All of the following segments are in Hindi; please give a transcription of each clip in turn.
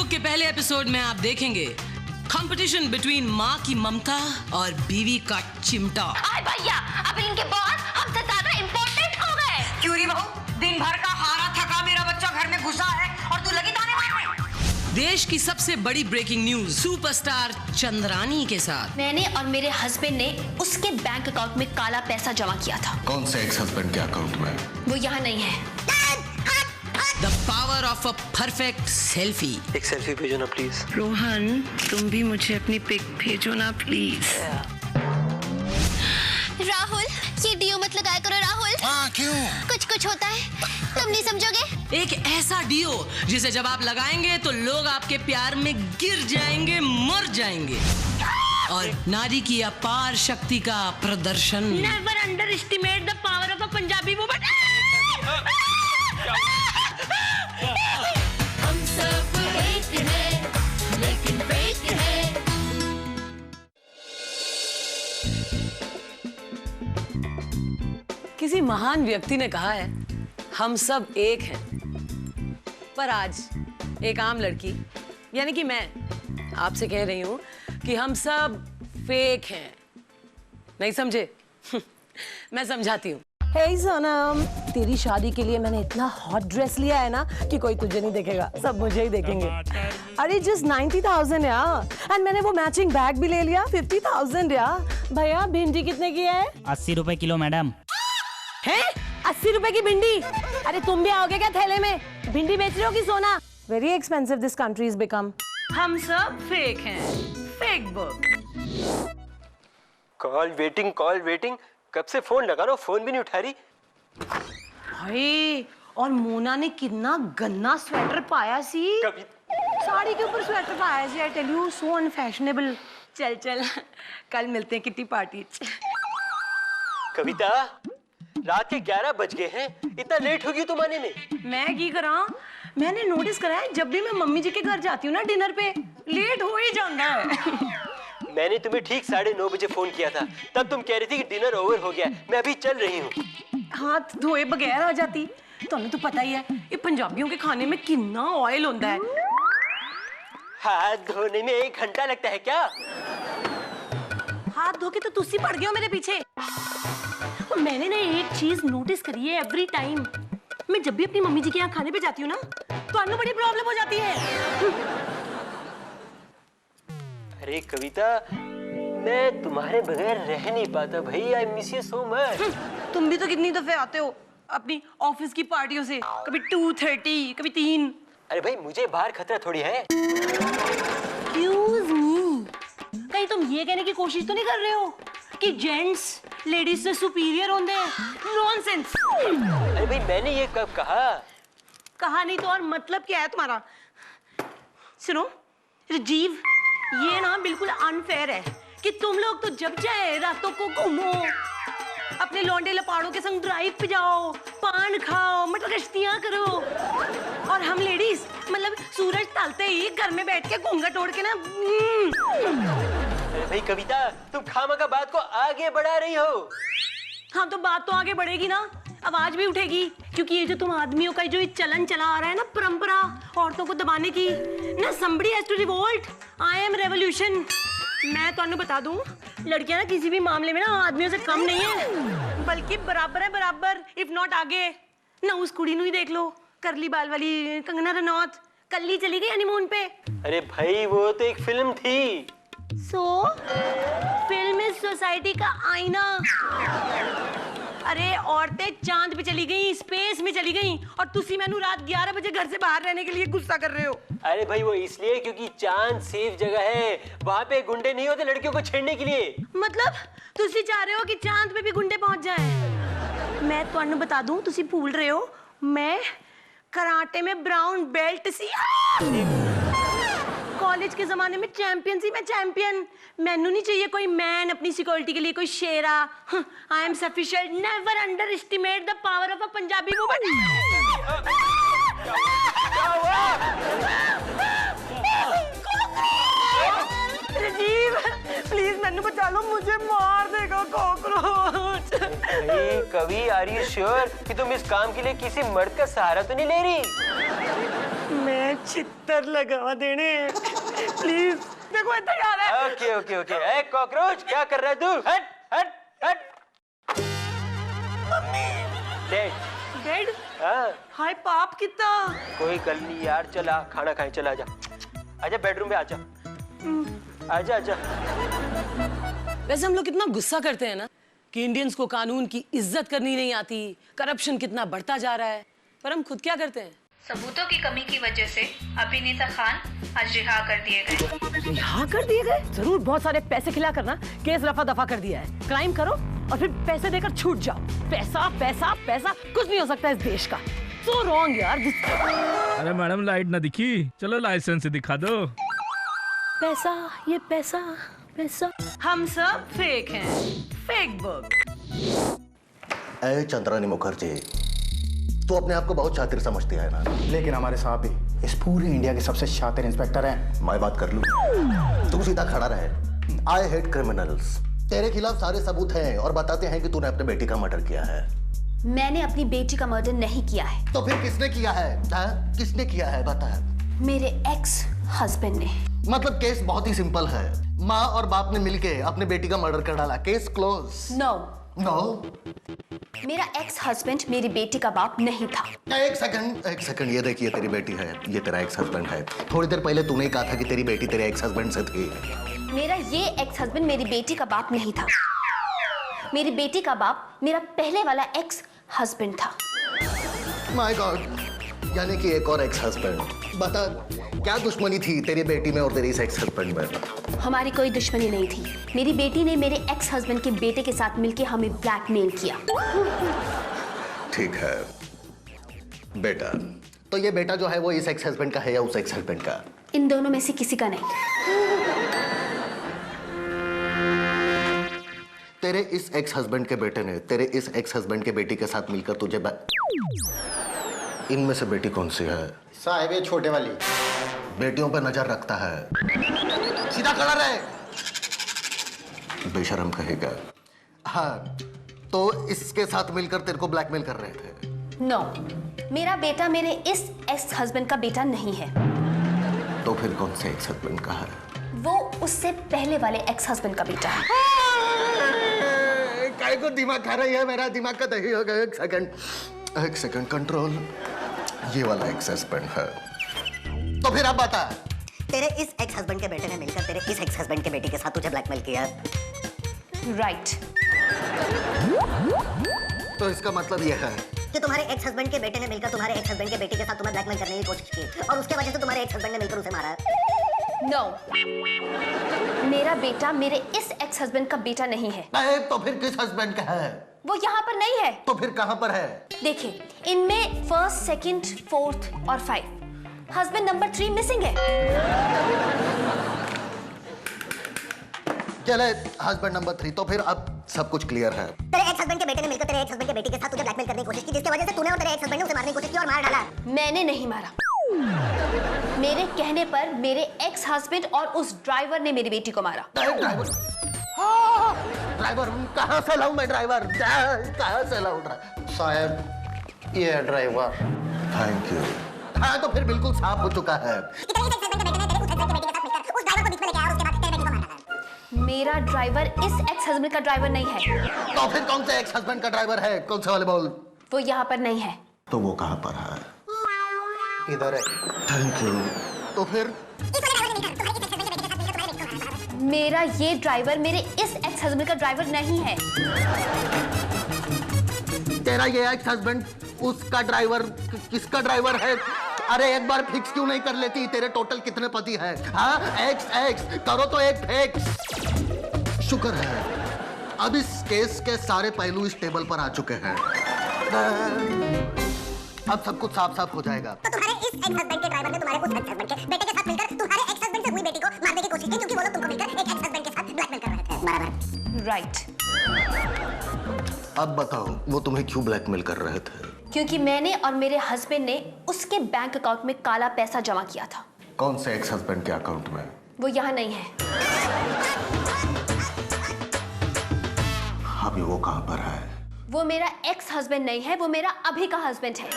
कलयुग के पहले एपिसोड में आप देखेंगे कंपटीशन बिटवीन माँ की ममता और बीवी का चिमटा। आय भैया, अब इनके बॉस हमसे ज्यादा इम्पोर्टेंट हो गए। क्यों री बहू, दिन भर का हारा थका मेरा बच्चा घर में घुसा है और तू लगी ताने मारने। देश की सबसे बड़ी ब्रेकिंग न्यूज सुपरस्टार चंद्रानी के साथ। मैंने और मेरे हस्बैंड ने उसके बैंक अकाउंट में काला पैसा जमा किया था। कौन से एक्स हस्बैंड के अकाउंट में? वो यहाँ नहीं है। The power of a perfect selfie. एक सेल्फी भेजो ना प्लीज। रोहन, तुम भी मुझे अपनी पिक भेजो ना प्लीज। राहुल, ये डीओ मत लगाया करो राहुल। हाँ, क्यों? कुछ होता है, तुम नहीं समझोगे। एक ऐसा डीओ जिसे जब आप लगाएंगे तो लोग आपके प्यार में गिर जाएंगे, मर जाएंगे। और नारी की अपार शक्ति का प्रदर्शन। Never underestimate the power of a Punjabi woman. हम सब एक हैं, लेकिन फेक हैं। किसी महान व्यक्ति ने कहा है, हम सब एक हैं। पर आज एक आम लड़की यानी कि मैं आपसे कह रही हूं कि हम सब फेक हैं। नहीं समझे? मैं समझाती हूँ। हे सनम, तेरी शादी के लिए मैंने इतना हॉट ड्रेस लिया है ना कि कोई तुझे नहीं देखेगा, सब मुझे ही देखेंगे। अरे जस्ट 90,000 यार। एंड मैंने वो मैचिंग बैग भी ले लिया 50,000 यार। भैया भिंडी कितने की है? 80 रुपए किलो मैडम। है 80 रुपए की भिंडी? अरे तुम भी आओगे क्या थैले में? भिंडी बेच रहे हो कि सोना? Very expensive this country is become. हम सब फेक हैं, फेक बुक। कॉल वेटिंग, कब से फोन लगा रहा हूं, फोन भी नहीं उठा रही। भाई, और मोना ने कितना गन्ना स्वेटर पाया सी। कभी साड़ी के ऊपर स्वेटर पाया सी। I tell you, so unfashionable. चल कल मिलते हैं किट्टी पार्टी। कविता, रात के 11 बज गए हैं, इतना लेट हो गई तुम आने में? मैं की करा, मैंने नोटिस करा है जब भी मैं मम्मी जी के घर जाती हूँ ना डिनर पे, लेट हो ही जाता है। मैंने तुम्हें ठीक 9:30 बजे फोन किया था, तब तुम कह रही थी कि डिनर ओवर हो गया, मैं अभी चल रही हूँ। हाथ धोए बगैर आ जाती। तुम्हें तो पता ही है ये पंजाबियों के खाने में कितना ऑयल होता है। हाथ धोने में 1 घंटा लगता है क्या? हाथ धो के तो तुसी पड़ गए हो मेरे पीछे। और मैंने ना एक चीज नोटिस करी है, एवरी टाइम मैं जब भी अपनी मम्मी जी के यहाँ खाने पे जाती हूँ ना, तो अन्नू बड़ी प्रॉब्लम हो जाती है। अरे कविता, मैं तुम्हारे बगैर रह नहीं पाता भाई, I miss you so much. तुम भी तो कितनी दफे आते हो अपनी ऑफिस की पार्टियों से, कभी 2:30, कभी 3। अरे भाई, मुझे बाहर खतरा थोड़ी है। Excuse me, कहीं तुम ये कहने की कोशिश तो नहीं कर रहे हो कि जेंट्स लेडीज से सुपीरियर होते हैं? नॉनसेंस। अरे भाई, मैंने ये कब कहा? कहा नहीं तो और मतलब क्या है तुम्हारा? सुनो राजीव, ये ना बिल्कुल अनफेयर है कि तुम लोग तो जब चाहे रातों को घूमो, अपने लौंडे लपाड़ों के संग ड्राइव पे जाओ, पान खाओ, मटर गश्तियां करो, और हम लेडीज मतलब सूरज ढलते ही घर में बैठ के घूंघट ओढ़ के ना। अरे भाई कविता, तुम खामखा बात को आगे बढ़ा रही हो। हाँ तो बात तो आगे बढ़ेगी ना, आवाज भी उठेगी, क्योंकि ये जो तुम आदमियों का जो चलन चला आ रहा है ना, परंपरा औरतों को दबाने की ना, somebody has to revolt, I am revolution। मैं तो बता दूं, लड़कियां ना किसी भी मामले में ना आदमियों से कम नहीं है, बल्कि बराबर है, बराबर, इफ नॉट आगे। ना उस कुड़ी नू ही देख लो, करली बाल वाली कंगना रनौत, कल ही चली गई हनीमून पे। अरे भाई, वो तो एक फिल्म थी। फिल्म इज सोसाइटी का आईना। अरे औरतें चांद पे चली गई, स्पेस में चली गई, और तुसी मैनू रात 11 बजे घर से बाहर रहने के लिए गुस्सा कर रहे हो। अरे भाई, वो इसलिए क्योंकि चांद सेफ जगह है, वहाँ पे गुंडे नहीं होते लड़कियों को छेड़ने के लिए। मतलब तुसी चाह रहे हो कि चांद पे भी गुंडे पहुंच जाएं? मैं तुहानू बता दूं, तुसी भूल रहे हो, मैं कराटे में ब्राउन बेल्ट सी। कॉलेज के जमाने में चैंपियन सी, मैं चैंपियन। मैनू नहीं चाहिए कोई मैन अपनी सिक्योरिटी के लिए, कोई शेरा। I am sufficient. Never underestimate the power of a Punjabi woman. Rajiv please मैनू बचा लो, मुझे मार देगा कॉकरोच। कवि, आर यू श्योर कि तुम इस काम के लिए किसी मर्द का सहारा तो नहीं ले रही? मैं चित्तर लगा देने प्लीज देखो इतना यार है। Okay okay okay. ए कॉकरोच क्या कर रहा है तू? हट हट हट। डेड। डेड? हाँ हाय पाप कितना। कोई गल नहीं यार, चला खाना खाए, चला आजा आजा बेडरूम में आजा आजा आजा। वैसे हम लोग कितना गुस्सा करते हैं ना कि इंडियंस को कानून की इज्जत करनी नहीं आती, करप्शन कितना बढ़ता जा रहा है, पर हम खुद क्या करते हैं? सबूतों की कमी की वजह से अभिनेता खान आज रिहा कर दिए गए। रिहा कर दिए गए? जरूर बहुत सारे पैसे खिला कर ना केस रफा दफा कर दिया है। क्राइम करो और फिर पैसे देकर छूट जाओ। पैसा पैसा पैसा कुछ नहीं हो सकता इस देश का। सो रॉन्ग यार। अरे मैडम लाइट ना दिखी, चलो लाइसेंस दिखा दो। पैसा, ये पैसा पैसा। हम सब फेक हैं, फेक बुक। अरे चंद्रानी मुखर्जी, तू अपने आप को बहुत शातिर समझती है ना, लेकिन हमारे साहब भी इस पूरी इंडिया के सबसे शातिर इंस्पेक्टर हैं। मैं बात कर लूं? तू सीधा खड़ा रहे। I hate criminals. तेरे खिलाफ सारे सबूत हैं और बताते हैं कि तूने अपने बेटी का मर्डर किया है। मैंने अपनी बेटी का मर्डर नहीं किया है। तो फिर किसने किया है? किसने किया है बता। मेरे एक्स हस्बैंड ने। मतलब केस बहुत ही सिंपल है, माँ और बाप ने मिलके अपने बेटी का मर्डर कर डाला, केस क्लोज। नो नो, मेरा एक्स हस्बैंड मेरी बेटी का बाप नहीं था। एक सेकंड, ये देखिए तेरी बेटी है, ये तेरा एक्स हस्बैंड है। थोड़ी देर पहले तूने ही कहा था कि तेरी बेटी तेरे एक्स हस्बैंड से थी। मेरा ये एक्स हस्बैंड मेरी बेटी का बाप नहीं था। मेरी बेटी का बाप मेरा पहले वाला एक्स हस्बैंड था। माय गॉड, यानी कि एक और एक्स हस्बैंड। बता क्या दुश्मनी थी तेरी बेटी में और तेरी इस एक्स हस्बैंड में? हमारी कोई दुश्मनी नहीं थी। मेरी बेटी ने मेरे एक्स हस्बैंड के बेटे के साथ मिलकर हमें ब्लैकमेल किया। ठीक है बेटा, तो ये बेटा जो है वो इस एक्स हस्बैंड का है या उस एक्स हस्बैंड का? इन दोनों में से किसी का नहीं। तेरे इस एक्स हस्बैंड के बेटे ने तेरे इस एक्स हस्बैंड के बेटी के साथ मिलकर तुझे इनमें से बेटी कौन सी है? साहब ये छोटे वाली। बेटियों पर नजर रखता है। सीधा खड़ा रहे, बेशरम कहेगा। हाँ, तो इसके साथ मिलकर तेरे को ब्लैकमेल कर रहे थे? नो, मेरा बेटा मेरे इस एक्स हस्बैंड का बेटा नहीं है। तो फिर कौन से एक्स हस्बैंड का है? वो उससे पहले वाले एक्स हस्बैंड का बेटा है। काय को दिमाग खा रही है? मेरा दिमाग का दही हो गया। एक सेकंड कंट्रोल। ये वाला एक्स हस्बैंड है। तो फिर अब बता। तेरे इस एक्स हस्बैंड के बेटे ने मिलकर तेरे इस एक्स हस्बैंड के बेटी के साथ तुझे ब्लैकमेल किया। राइट। तो इसका मतलब ये है कि तुम्हारे एक्स हस्बैंड के बेटे ने मिलकर तुम्हारे एक्स हस्बैंड के बेटी के साथ तुम्हें ब्लैकमेल करने की कोशिश की और उसके वजह से तुम्हारे एक्स हस्बैंड ने मिलकर उसे मारा। नो, मेरा बेटा मेरे इस एक्स हस्बैंड का बेटा नहीं है। तो फिर किस हस्बैंड का है? वो यहाँ पर नहीं है। तो फिर कहाँ पर है? देखिए, इनमें फर्स्ट, सेकंड, फोर्थ और 5 हस्बैंड नंबर 3 मिसिंग है। चले हस्बैंड नंबर 3। तो फिर अब सब कुछ क्लियर है। तेरे एक्स हस्बैंड के बेटे ने मिलकर तेरे एक्स हस्बैंड के बेटी के साथ तुझे ब्लैकमेल करने की कोशिश की, जिसकी वजह से तूने और तेरे एक्स हस्बैंड ने उसे मारने की कोशिश की और मार डाला। मैंने नहीं मारा। मेरे कहने पर मेरे एक्स हस्बैंड और उस ड्राइवर ने मेरी बेटी को मारा। ड्राइवर? ड्राइवर कहाँ से लाऊं मैं? ड्राइवर कहाँ से लाऊं? साहब ये है ड्राइवर। Thank you. हाँ, तो फिर बिल्कुल साफ हो चुका है। मेरा ड्राइवर इस एक्स हस्बैंड का ड्राइवर नहीं है। तो फिर कौन से एक्स हस्बैंड का ड्राइवर है? कौन से वाले बोल? वो यहाँ पर नहीं है। तो वो कहाँ पर है? इधर है। Thank you. तो फिर मेरा ये ड्राइवर मेरे इस एक्स हस्बैंड का ड्राइवर नहीं है। तेरा ये एक्स हस्बैंड उसका ड्राइवर किसका ड्राइवर है? अरे एक बार फिक्स क्यों नहीं कर लेती? तेरे टोटल कितने पति हैं? हाँ, एक्स करो तो एक फिक्स। शुक्र है अब इस केस के सारे पहलू इस टेबल पर आ चुके हैं। अब सब कुछ साफ साफ हो जाएगा। तो तुम्हारे इस एक्स हस्बैंड के ड्राइवर ने तुम्हारे उस एक्स हस्बैंड के बेटे के साथ मिलकर तुम्हारे एक्स हस्बैंड से हुई बेटी को मारने की कोशिश की, क्योंकि वो लोग तुमको मिलकर एक एक्स हस्बैंड के साथ ब्लैकमेल कर रहे थे। बराबर। राइट। अब बताओ वो तुम्हें क्यों ब्लैकमेल कर रहे थे? क्योंकि मैंने और मेरे हस्बैंड ने उसके बैंक अकाउंट में काला पैसा जमा किया था। कौन से एक्स हस्बैंड के अकाउंट में? वो यहाँ नहीं है। अभी वो कहाँ पर है? वो मेरा एक्स हस्बैंड नहीं है, वो मेरा अभी का हस्बैंड है।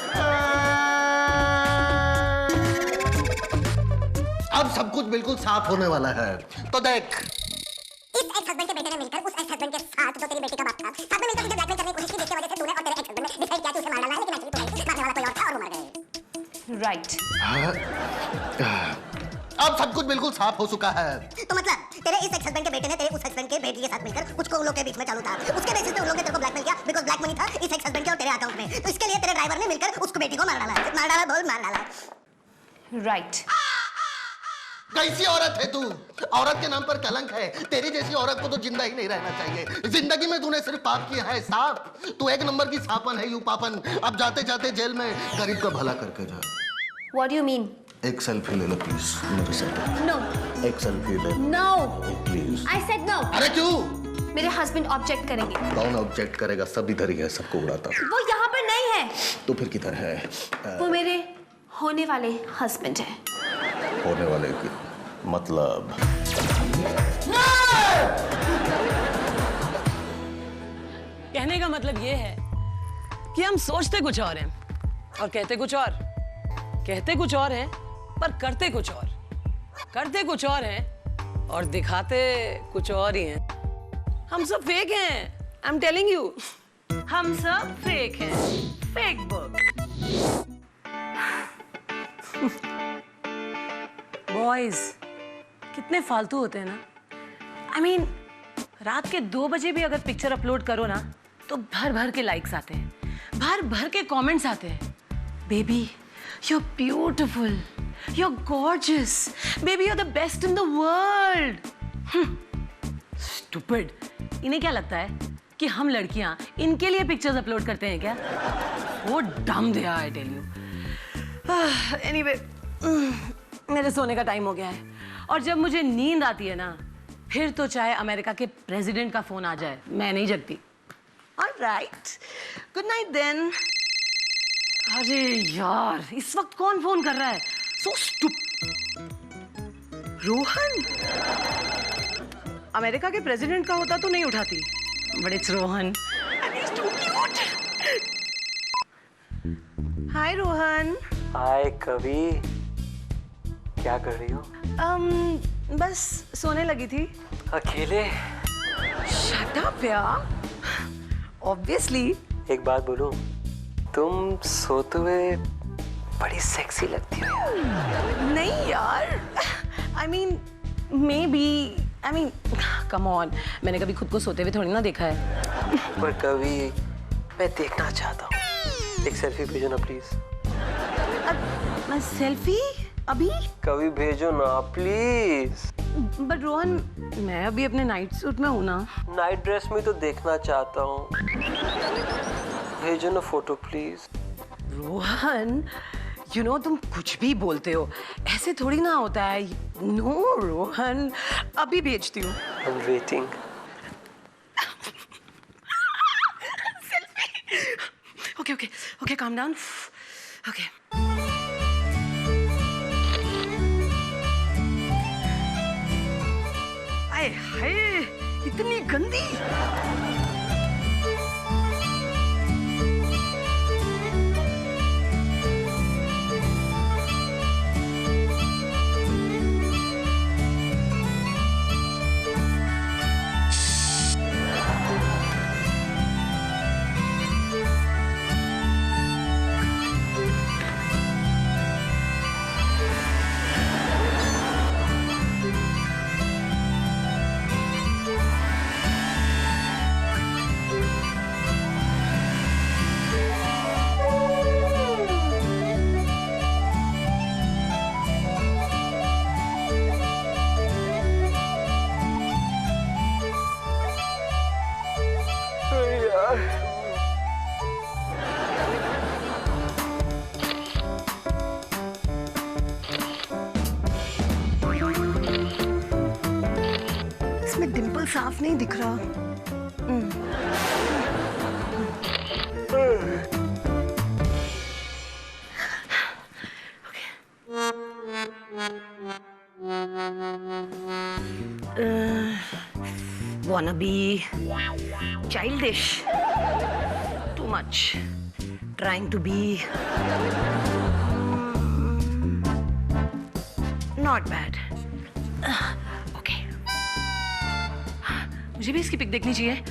अब सब कुछ बिल्कुल साफ होने वाला है, तो देख। इस एक्स हस्बैंड के बेटे ने मिलकर उस एक्स हस्बैंड के साथ जो तेरी बेटी का बाप था, साथ में मिलकर तुझे ब्लैकमेल करने की कोशिश की, जिसकी वजह से तूने और तेरे एक्स हस्बैंड ने डिसाइड किया कि उसे मार डालना है, लेकिन एक्चुअली तू नहीं, मारने वाला कोई और था और वो मर गए। राइट। अब सब कुछ बिल्कुल साफ हो चुका है। तो मतलब तेरे इस एक्स हस्बैंड के बेटे ने तेरे उस हस्बैंड के बेटी के साथ मिलकर कुछ को उन लोग के बीच में चालू था, उसके बेसिस पे उन लोग ने तेरे को ब्लैकमेल किया, बिकॉज़ ब्लैक मनी था इस एक्स हस्बैंड के और तेरे अकाउंट में, तो इसके लिए तेरे ड्राइवर ने मिलकर उसको बेटी को मार डाला बोल मार डाला। राइट। कैसी औरत है तू? औरत के नाम पर कलंक है। तेरी जैसी औरत को तो जिंदा ही नहीं रहना चाहिए। जिंदगी में तूने सिर्फ पाप किया है, साफ। तू एक नंबर की सापन है, यू पापन। अब जाते जाते जेल में गरीब का भला करके जा। What do you mean? एक सेल्फी ले लो प्लीज मेरे साथ। No. एक सेल्फी ले No. Please. I said no. अरे क्यों? मेरे हस्बैंड ऑब्जेक्ट करेंगे। कौन ऑब्जेक्ट करेगा? सब इधर ही है, सबको उड़ाता। वो यहाँ पर नहीं है। तो फिर किधर है? वो मेरे होने वाले हस्बैंड है। होने वाले की मतलब? कहने का मतलब ये है कि हम सोचते कुछ और हैं और कहते कुछ और, कहते कुछ और हैं पर करते कुछ और, करते कुछ और हैं और दिखाते कुछ और ही हैं। हम सब फेक हैं, आई एम टेलिंग यू, हम सब फेक हैं, फेक बुक। बॉयज कितने फालतू होते हैं ना। आई मीन रात के 2 बजे भी अगर पिक्चर अपलोड करो ना तो भर भर के लाइक्स आते हैं, भर भर के कमेंट्स आते हैं। Baby you are beautiful, you are gorgeous, baby you are the best in the world. Stupid. इन्हें क्या लगता है कि हम लड़कियां इनके लिए पिक्चर्स अपलोड करते हैं क्या? वो डम दे, आई टेल यू। एनीवे मेरे सोने का टाइम हो गया है और जब मुझे नींद आती है ना फिर तो चाहे अमेरिका के प्रेसिडेंट का फोन आ जाए मैं नहीं जगती। Alright, good night then. अरे यार इस वक्त कौन फोन कर रहा है? सो रोहन। अमेरिका के प्रेसिडेंट का होता तो नहीं उठाती, but it's Rohan. Hi Rohan. Hi Kavi, क्या कर रही हो? बस सोने लगी थी। अकेले? शट अप यार, ऑब्वियसली। एक बात बोलूं, तुम सोते हुए बड़ी सेक्सी लगती हो यार। नहीं यार, I mean may be, I mean come on, मैंने कभी खुद को सोते हुए थोड़ी ना देखा है। पर कवि मैं देखना चाहता हूँ, एक सेल्फी भेजो ना प्लीज। मैं सेल्फी अभी? कवि भेजो ना प्लीज। बट रोहन मैं अभी अपने नाइट सूट में हूँ ना। नाइट ड्रेस में तो देखना चाहता हूँ, भेजो ना photo please. Rohan you know तुम कुछ भी बोलते हो, ऐसे थोड़ी ना होता है। नो रोहन, अभी भेजती हूँ। I am waiting. Okay okay okay, calm down. Okay हाय हाय, इतनी गंदी। इसमें डिंपल साफ नहीं दिख रहा। Wanna be childish, too much, trying to be not bad. Okay, मुझे भी इसकी पिक देखनी चाहिए।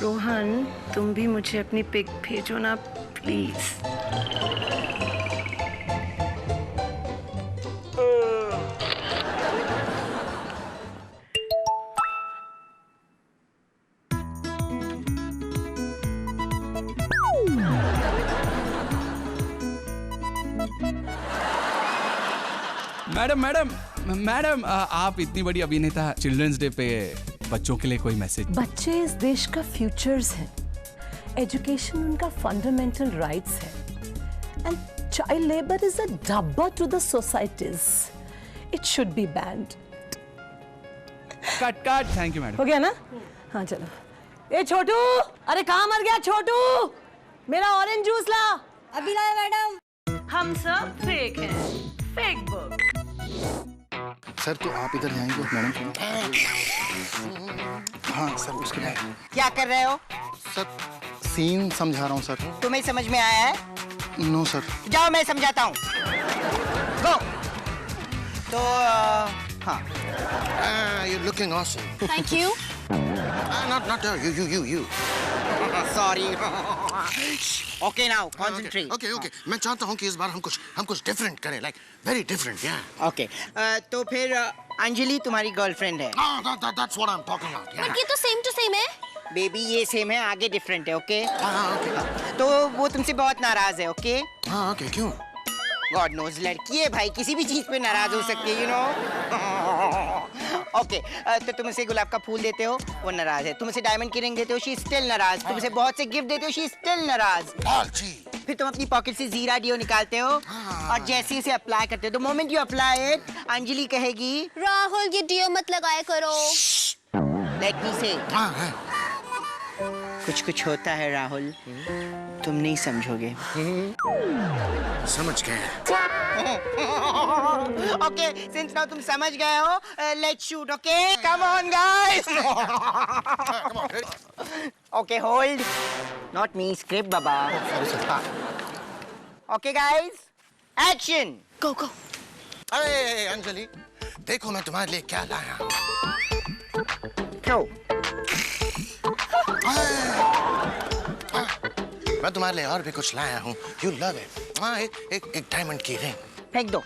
रोहन, तुम भी मुझे अपनी पिक भेजो ना प्लीज। मैडम मैडम मैडम, आप इतनी बड़ी अभिनेता, चिल्ड्रंस डे पे बच्चों के लिए कोई मैसेज? बच्चे इस देश का फ्यूचर्स हैं। एजुकेशन उनका फंडामेंटल राइट्स है। And child labour is a डब्बा to the societies. It should be banned. Cut cut. Thank you madam. हो गया ना? हाँ चलो। ए छोटू, अरे कहाँ मर गया छोटू? मेरा ऑरेंज जूस ला। अभी लाए मैडम। हम सब फेक हैं। Fake book. सर तो आप इधर जाएंगे मैडम सुनो। हाँ सर, उसके बाद क्या कर रहे हो? सर सीन समझा रहा हूँ सर। तुम्हें समझ में आया है? No sir. जाओ मैं समझाता हूँ। गो। तो हाँ। You're looking awesome. Thank you. Not her. You. Sorry. Okay now concentrate. Okay. मैं चाहता हूँ कि इस बार हम कुछ डिफरेंट करें, like very different, yeah. Okay, तो फिर अंजलि तुम्हारी गर्लफ्रेंड है? That's what I'm talking about. Yeah. But ये तो सेम टू सेम है। बेबी ये सेम है, आगे डिफरेंट है। Okay Okay. तो वो तुमसे बहुत नाराज है। ओके हाँ, okay. क्यों? गॉड नोज, लड़की है भाई, किसी भी चीज पे नाराज हो सकती है, यू नो। ओके, तो तुम उसे गुलाब का फूल देते हो, वो नाराज है। तुम उसे डायमंड की रिंग देते हो, शी इज स्टिल नाराज। तुम उसे बहुत से गिफ्ट देते हो, शी इज स्टिल नाराज। फिर तुम अपनी पॉकेट से जीरा डियो निकालते हो और जैसे ही इसे अप्लाई करते हो, the moment you apply it, Anjali कहेगी, राहुल ये डियो मत लगाया करो। लेट मी से। कुछ होता है राहुल, तुम नहीं समझोगे। समझ गए। ओके, सिंस नाउ तुम समझ गए हो, let's shoot. Okay, come on guys. Okay, hold. Not me, script बाबा। Okay guys, action. गो। अरे अंजलि, देखो मैं तुम्हारे लिए क्या लाया हूँ। क्यों? मैं तुम्हारे लिए और भी कुछ लाया हूँ। You love it. हाँ, एक डायमंड की रिंग। फेंक दो।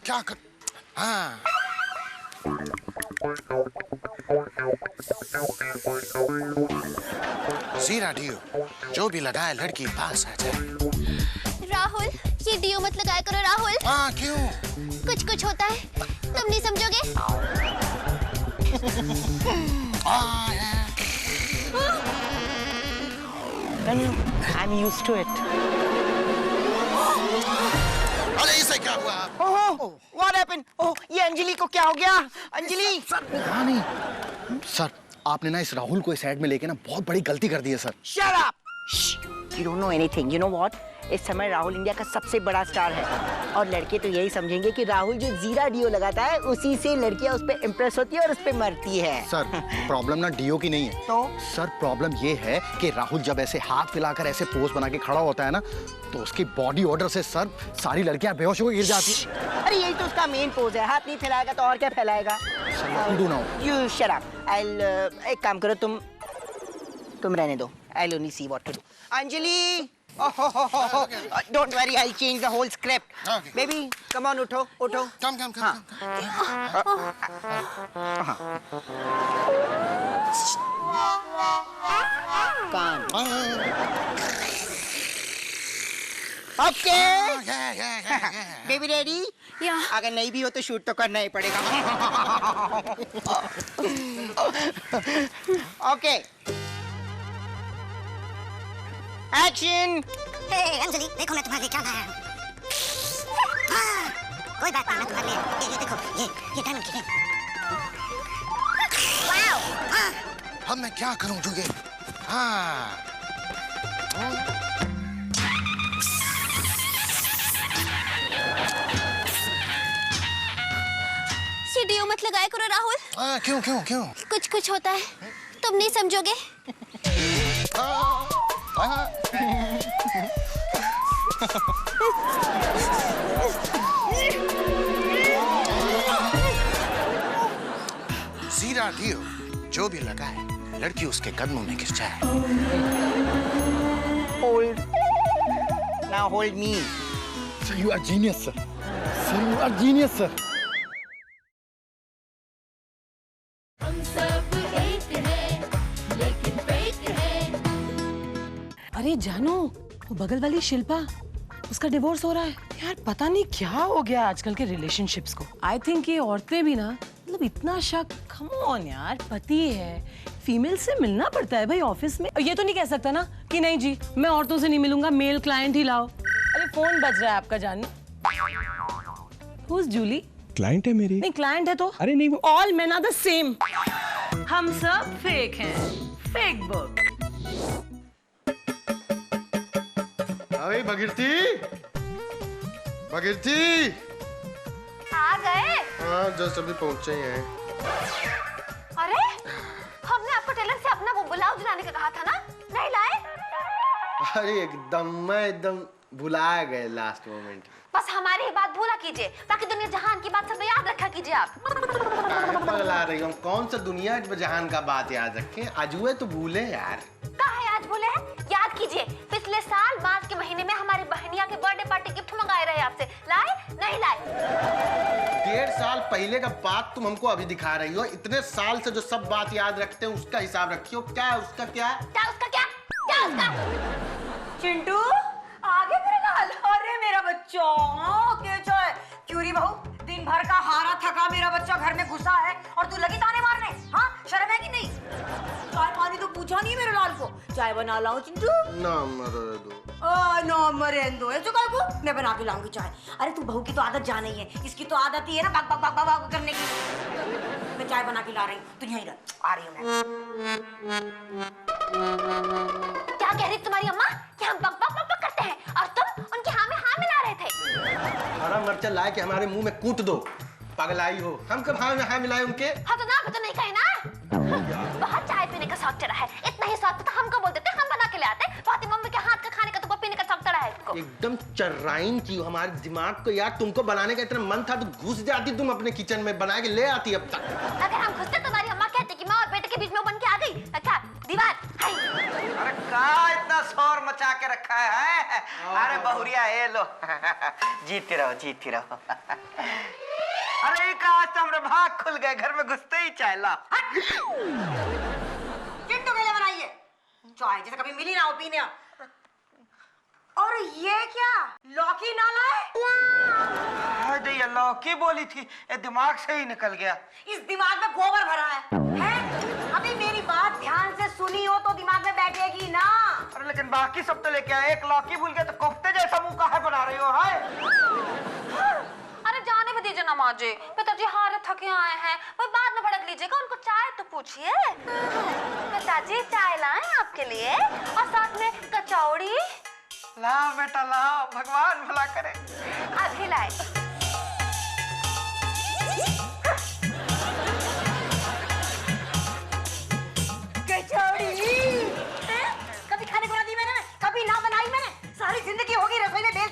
क्या कर? हाँ। जीरा डियो, जो भी लगाए लड़की पास आ जाए। राहुल ये डियो मत लगाया करो राहुल। हाँ, क्यों? कुछ होता है, तुम नहीं समझोगे। I'm used to it. अरे इसे क्या हुआ? Oh, what happened? Oh, ये अंजलि को क्या हो गया? अंजलि! हाँ नहीं सर, आपने ना इस राहुल को इस एड में लेके ना बहुत बड़ी गलती कर दी है sir. Shut up! You don't know anything. You know what? इस समय राहुल इंडिया का सबसे बड़ा स्टार है और लड़के तो यही समझेंगे कि राहुल जो जीरा डियो लगाता है उसी से लड़कियां उस पे इम्प्रेस होती है और उस पे मरती है। सर प्रॉब्लम ना डियो की नहीं है। तो सर प्रॉब्लम ये है कि राहुल जब ऐसे हाथ फैलाकर ऐसे पोज बना के खड़ा होता है ना, तो उसकी बॉडी ऑर्डर से सर सारी लड़कियां बेहोश होकर गिर जाती है। अरे यही तो उसका मेन पोज है, हाथ नहीं फैलाएगा तो और क्या फैलाएगा? You shut up. एक काम करो, तुम रहने दो। I'll only see what to do. Anjali! Don't worry, I'll change the whole script. Okay. Baby, come on, उठो. Come. Calm. Okay. Yeah. Baby ready? Yeah. अगर नहीं भी हो तो शूट तो करना ही पड़ेगा। Okay. Action. Hey, अंजलि, देखो मैं तुम्हारे लिए क्या लाया हूँ। कोई बात नहीं, मैं तुम्हारे लिए ये देखो, ये डायमंड की रिंग। वाओ! अब मैं क्या करूँ जुगे? हाँ। मत लगाया करो राहुल। क्यों क्यों क्यों? कुछ कुछ होता है, तुम नहीं समझोगे। जीरा डियो जो भी लगाए लड़की उसके कदमों में गिर जाए। Hold. Now hold me. Sir, you are genius, sir. Sir, you are genius, sir. अरे जानू, वो बगल वाली शिल्पा, उसका डिवोर्स हो रहा है यार। पता नहीं क्या हो गया आजकल के रिलेशनशिप्स को। आई थिंक ये औरतें भी ना, मतलब इतना शक, कम ऑन यार, पति है, फीमेल से मिलना पड़ता है भाई ऑफिस में। ये तो नहीं कह सकता ना कि नहीं जी मैं औरतों से नहीं मिलूंगा, मेल क्लाइंट ही लाओ। अरे फोन बज रहा है आपका जानू। Who's जूली? क्लाइंट है मेरी। नहीं क्लाइंट है तो? अरे नहीं वो all men are the same. हम सब फेक हैं, फेक बुक। अरे भगीरथी, भगीरथी। आ गए? हाँ जस्ट अभी पहुंचे ही हैं। अरे हमने आपको टेलर से अपना वो ब्लाउज दिलाने का कहा था ना, नहीं लाए? अरे एकदम भुला गए लास्ट मोमेंट में। बस हमारी ही बात भूला कीजिए, बाकी दुनिया जहान की बात सब याद रखा कीजिए आप। पगला रही हूँ, कौन सा दुनिया जहान का बात याद रखे, आजुए तो भूले यार। कहाँ है आज भूले हैं? याद कीजिए, पिछले साल मार्च के महीने में हमारी बहनिया के बर्थडे पार्टी गिफ्ट मंगाए रहे आपसे, लाए नहीं लाए? 1.5 साल पहले का बात तुम हमको अभी दिखा रही हो। इतने साल से जो सब बात याद रखते हैं उसका हिसाब रखियो। क्या उसका क्या? क्या उसका क्या? क्या उसका? चिंटू आगे मेरे लाल। अरे मेरा बच्चा कैसा है? क्यों री बहू, दिन भर का हारा थका मेरा बच्चा घर में घुसा है और तू लगी ताने मारने? हाँ शर्म है कि नहीं? चाय पानी तो पूछा नहीं मेरे लाल को। चाय बना लाऊं चिंटू? ना मरे दो। नो मरेन दो, ऐसे कल को मैं बना के लाऊंगी चाय। अरे तू बहू की तो आदत जाने ही है, इसकी तो आदत ही है ना बक बक बक बक बक करने की। मैं चाय बना के ला रही हूँ, तू यहीं रह, आ रही हूँ मैं। क्या कह रही तुम्हारी अम्मा कि हम बक बक बक बक करते हैं और तुम उनके हाँ में हाँ मिला रहे थे? हरा मिर्चा ला के हमारे मुंह में कूट दो, पगलाई हो। हम कब हाँ में हाँ मिलाए उनके? हाँ तो ना तो नहीं कहे ना। बहुत चाय पीने का शौक चढ़ा है, इतना ही शौक तो हमको बोल देते, हम बना के ले आते। बाकी मम्मी के हाथ का खाने का तुमको पीने का शौक चढ़ा है इसको। एकदम चर्राइन की हमारे दिमाग को यार। तुमको बनाने का इतना मन था तो घुस जाती तुम अपने किचन में, बना के ले आती अब तक। अगर हम घुसते तुम्हारी अम्मा कहती कि माँ और बेटे के बीच में वो बन के आ गई, अच्छा दीवार। अरे का इतना शोर मचा के रखा है? अरे बहुरिया ये लो। जीती रहो जीती रहो। अरे का आज तो हमारे भाग खुल गए, घर में घुसते ही चाय ला। चिंटू के लिए बनाइए चाय, जैसे कभी मिली ना हो पीने। और ये क्या लौकी नाला है? अरे ये लौकी बोली थी, ये दिमाग से ही निकल गया। इस दिमाग में गोबर भरा है? अभी मेरी बात ध्यान से सुनी हो तो दिमाग में बैठेगी ना। अरे लेकिन बाकी सब तो लेके आए, एक लौकी भूल गया तो कोफ्ते जैसा मुंह काहे बना रही हो? है अरे जाने में दीजिए ना माँ जी, पिताजी हारे थके आए हैं, वही बाद में भड़क लीजिएगा, उनको चाय तो पूछिए। पिताजी चाय लाएं आपके लिए और साथ में कचौड़ी। लाओ बेटा लाओ, भगवान भला करे। अभी लाए। कचौड़ी कभी खाने को ना दी मैंने, कभी ना बनाई मैंने, सारी जिंदगी होगी रसोई में बेल